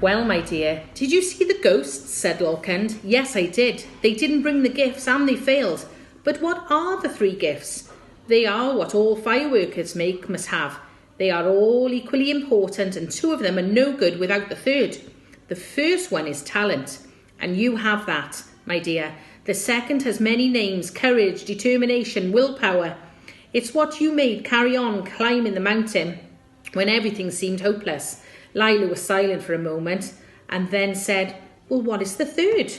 "Well, my dear, did you see the ghosts?" said Lorcan. "Yes, I did. They didn't bring the gifts and they failed. But what are the 3 gifts? They are what all fireworkers must have. They are all equally important, and 2 of them are no good without the 3rd. The first one is talent, and you have that, my dear. The second has many names: courage, determination, willpower. It's what you made carry on climbing the mountain when everything seemed hopeless." Lila was silent for a moment and then said, "Well, what is the 3rd?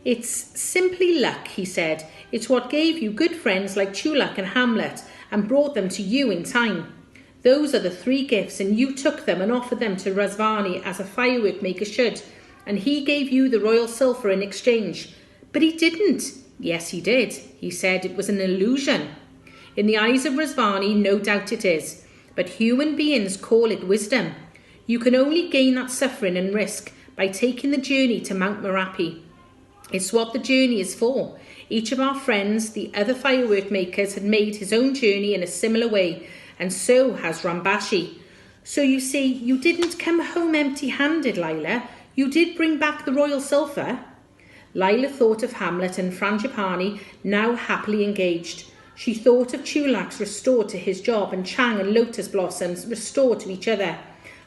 "It's simply luck," he said. "It's what gave you good friends like Chulak and Hamlet and brought them to you in time. Those are the 3 gifts, and you took them and offered them to Razvani as a firework maker should, and he gave you the royal sulphur in exchange." "But he didn't." "Yes, he did. He said it was an illusion. In the eyes of Razvani, no doubt it is, but human beings call it wisdom. You can only gain that suffering and risk by taking the journey to Mount Merapi. It's what the journey is for. Each of our friends, the other firework makers, had made his own journey in a similar way, and so has Rambashi. So you see, you didn't come home empty-handed, Lila. You did bring back the royal sulphur." Lila thought of Hamlet and Frangipani, now happily engaged. She thought of Chulak's restored to his job, and Chang and Lotus Blossoms restored to each other.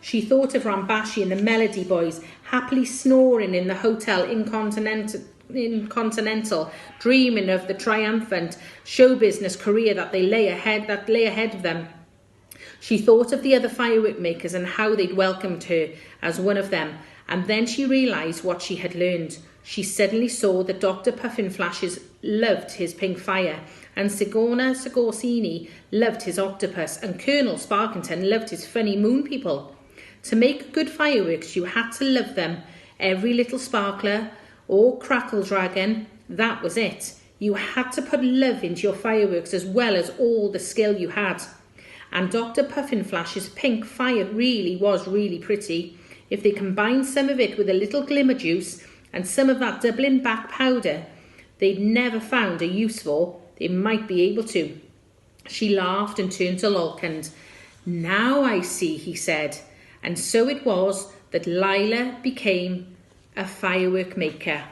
She thought of Rambashi and the Melody Boys happily snoring in the hotel Continental, dreaming of the triumphant show business career that lay ahead of them. She thought of the other firework makers and how they'd welcomed her as one of them, and then she realised what she had learned. She suddenly saw that Dr. Puffinflashes loved his pink fire, and Sigourney Sigorsini loved his octopus, and Colonel Sparkington loved his funny moon people. To make good fireworks, you had to love them. Every little sparkler or crackle dragon, that was it. You had to put love into your fireworks as well as all the skill you had. And Dr. Puffinflash's pink fire was really pretty. If they combined some of it with a little glimmer juice and some of that Dublin back powder they'd never found a use for, they might be able to. She laughed and turned to Lorcan. "Now I see," he said. And so it was that Lila became a firework maker.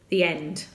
The end.